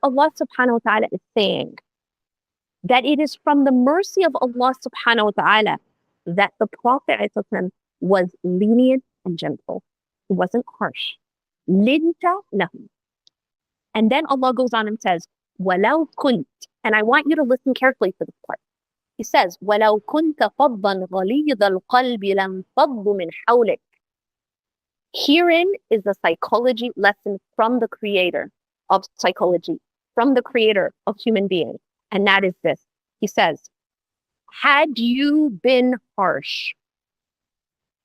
Allah subhanahu wa ta'ala is saying that it is from the mercy of Allah subhanahu wa ta'ala that the Prophet ﷺ was lenient and gentle. He wasn't harsh. Linta lahum. And then Allah goes on and says, وَلَوْ كُنْتَ. And I want you to listen carefully to this part. He says, وَلَوْ كُنْتَ فَضًّا غَلِيظَ الْقَلْبِ لَانفَضُّوا مِنْ حَوْلِكَ. Herein is a psychology lesson from the creator of psychology, from the creator of human beings. And that is this. He says, had you been harsh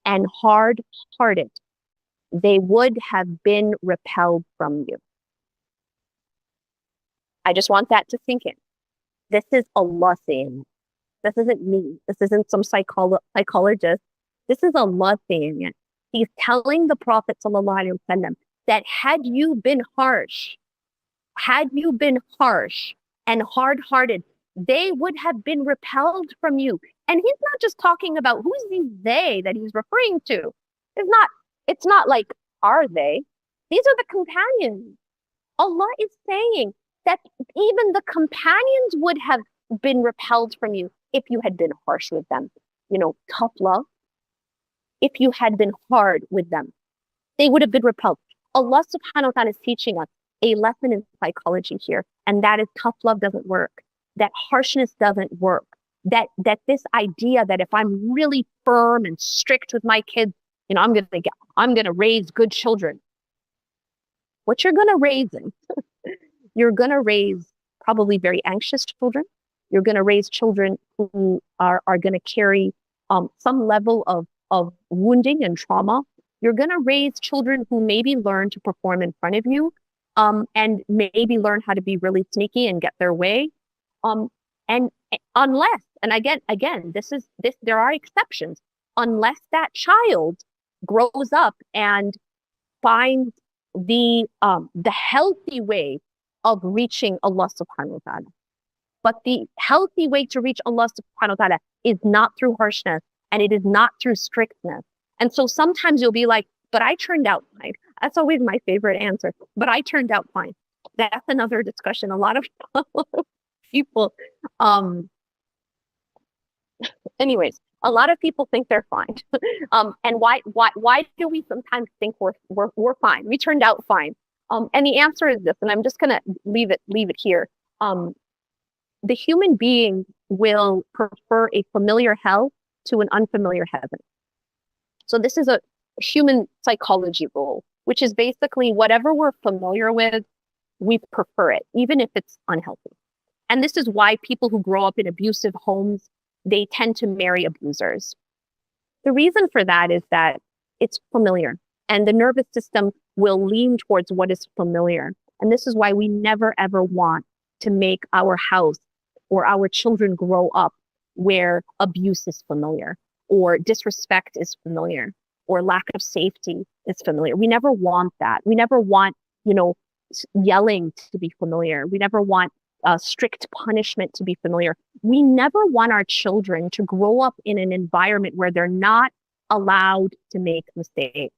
and hard-hearted, they would have been repelled from you. I just want that to sink in. This is Allah saying. This isn't me. This isn't some psychologist. This is Allah saying it. He's telling the Prophet ﷺ that had you been harsh and hard-hearted, they would have been repelled from you. And he's not just talking about who's these they that he's referring to. It's not like, are they? These are the companions. Allah is saying that even the companions would have been repelled from you if you had been harsh with them. You know, tough love. If you had been hard with them, they would have been repelled. Allah subhanahu wa ta'ala is teaching us a lesson in psychology here, and that is tough love doesn't work, that harshness doesn't work, that this idea that if I'm really firm and strict with my kids, you know, I'm gonna raise good children. What you're gonna raise in, you're gonna raise probably very anxious children. You're gonna raise children who are gonna carry some level of wounding and trauma. You're going to raise children who maybe learn to perform in front of you, and maybe learn how to be really sneaky and get their way. And unless, and again, there are exceptions, unless that child grows up and finds the healthy way of reaching Allah subhanahu wa ta'ala. But the healthy way to reach Allah subhanahu wa ta'ala is not through harshness, and it is not through strictness. And so sometimes you'll be like, but I turned out fine. That's always my favorite answer. But I turned out fine. That's another discussion. A lot of people, anyways, a lot of people think they're fine. And why do we sometimes think we're fine? We turned out fine. And the answer is this, and I'm just gonna leave it here. The human being will prefer a familiar hell to an unfamiliar heaven. So this is a human psychology rule, which is basically whatever we're familiar with, we prefer it, even if it's unhealthy. And this is why people who grow up in abusive homes, they tend to marry abusers. The reason for that is that it's familiar, and the nervous system will lean towards what is familiar. And this is why we never ever want to make our house or our children grow up where abuse is familiar, or disrespect is familiar, or lack of safety is familiar. We never want that. We never want, yelling to be familiar. We never want strict punishment to be familiar. We never want our children to grow up in an environment where they're not allowed to make mistakes.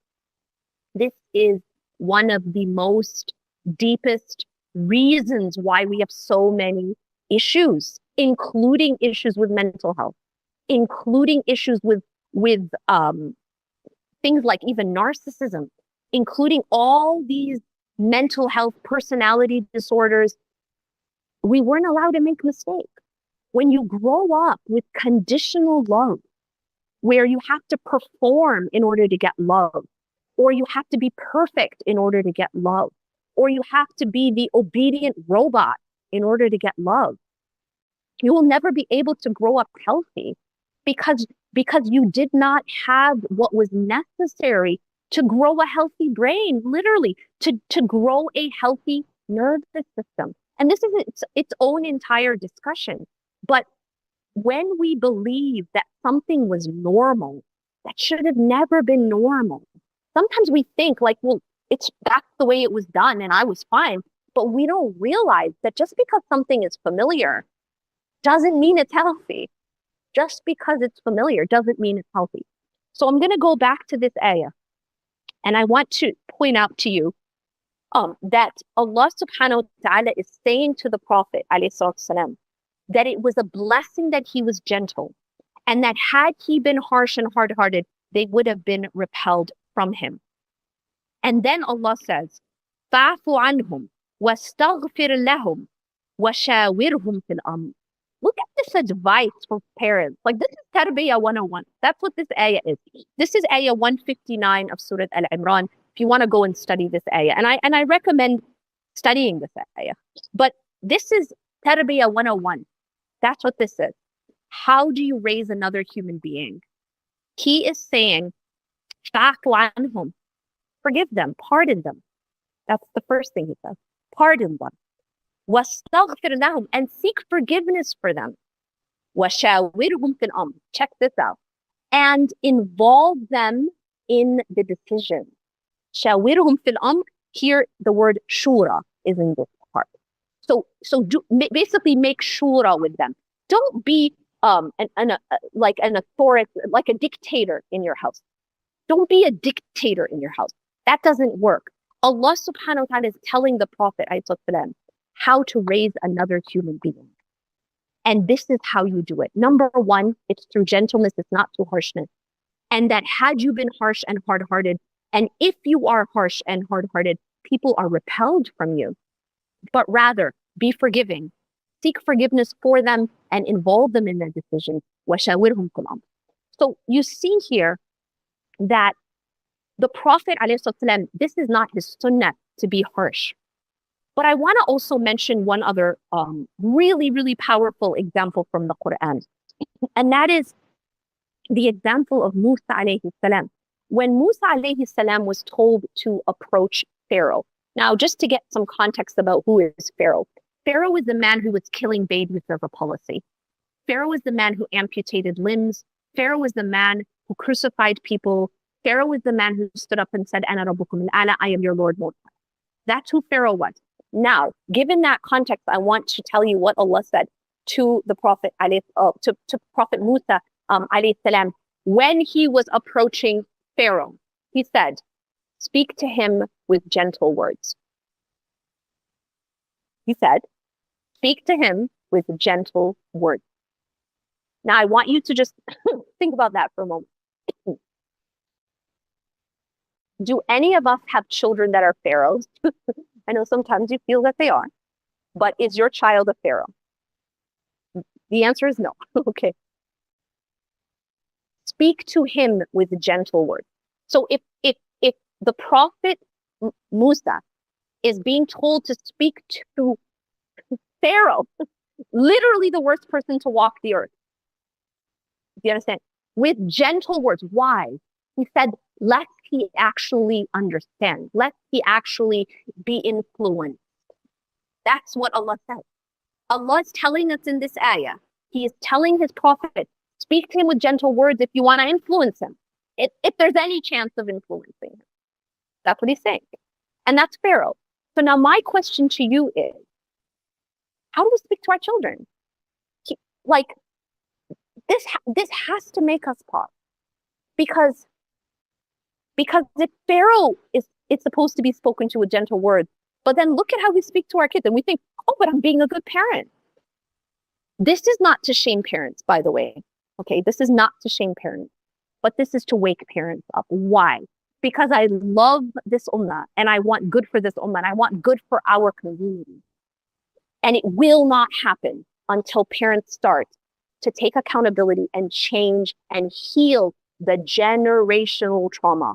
This is one of the most deepest reasons why we have so many issues, including issues with mental health, including issues with things like even narcissism, including all these mental health personality disorders. We weren't allowed to make mistakes. When you grow up with conditional love, where you have to perform in order to get love, or you have to be perfect in order to get love, or you have to be the obedient robot in order to get love, you will never be able to grow up healthy because you did not have what was necessary to grow a healthy brain, literally, to grow a healthy nervous system. And this is its own entire discussion. But when we believe that something was normal, that should have never been normal. Sometimes we think like, well, that's the way it was done and I was fine. But we don't realize that just because something is familiar doesn't mean it's healthy. Just because it's familiar doesn't mean it's healthy. So I'm going to go back to this ayah, and I want to point out to you that Allah subhanahu wa ta'ala is saying to the Prophet alayhi that it was a blessing that he was gentle, and that had he been harsh and hard-hearted, they would have been repelled from him. And then Allah says, فَاعْفُ عَنْهُمْ وَاسْتَغْفِرْ لَهُمْ وَشَاوِرْهُمْ فِي الْأَمْرِ. Look at this advice for parents. Like, this is Tarbiyah 101. That's what this ayah is. This is ayah 159 of Surah Al-Imran. If you want to go and study this ayah. And I recommend studying this ayah. But this is Tarbiyah 101. That's what this is. How do you raise another human being? He is saying, فَاعْفُ عَنْهُمْ. Forgive them, pardon them. That's the first thing he says. Pardon them. وَاسْتَغْفِرْ لَهُمْ. And seek forgiveness for them. وَشَاوِرْهُمْ فِي الْأَمْرِ. Check this out. And involve them in the decision. شَاوِرْهُمْ فِي الْأَمْرِ. Here, the word shura is in this part. So basically make shura with them. Don't be like an authority, like a dictator in your house. Don't be a dictator in your house. That doesn't work. Allah subhanahu wa ta'ala is telling the Prophet how to raise another human being. And this is how you do it. Number one, it's through gentleness. It's not through harshness. And that had you been harsh and hard-hearted, and if you are harsh and hard-hearted, people are repelled from you. But rather, be forgiving. Seek forgiveness for them and involve them in their decision. وَشَاوِرْهُمْ فِي الْأَمْرِ. So you see here that the Prophet ﷺ, this is not his sunnah to be harsh. But I want to also mention one other really, really powerful example from the Quran. And that is the example of Musa alayhi salam. When Musa alayhi salam was told to approach Pharaoh. Now, just to get some context about who is Pharaoh. Pharaoh is the man who was killing babies as a policy. Pharaoh is the man who amputated limbs. Pharaoh is the man who crucified people. Pharaoh is the man who stood up and said, Ana rabbukum al-a'la, I am your Lord Most High. That's who Pharaoh was. Now, given that context, I want to tell you what Allah said to the Prophet, to Prophet Musa alayhi salam, when he was approaching Pharaoh. He said, speak to him with gentle words. He said, speak to him with gentle words. Now, I want you to just think about that for a moment. Do any of us have children that are pharaohs? I know sometimes you feel that they are, but is your child a pharaoh? The answer is no. Okay. Speak to him with gentle words. So if the Prophet Musa is being told to speak to Pharaoh, literally the worst person to walk the earth. Do you understand? With gentle words. Why? He said, let he actually understand. Let he actually be influenced. That's what Allah said. Allah is telling us in this ayah. He is telling his prophet, speak to him with gentle words if you want to influence him. If there's any chance of influencing him. That's what he's saying. And that's Pharaoh. So now my question to you is, how do we speak to our children? This has to make us pause. Because if Pharaoh is supposed to be spoken to with gentle words, but then look at how we speak to our kids and we think, oh, but I'm being a good parent. This is not to shame parents, by the way. Okay, this is not to shame parents, but this is to wake parents up. Why? Because I love this ummah and I want good for this ummah and I want good for our community. And it will not happen until parents start to take accountability and change and heal the generational trauma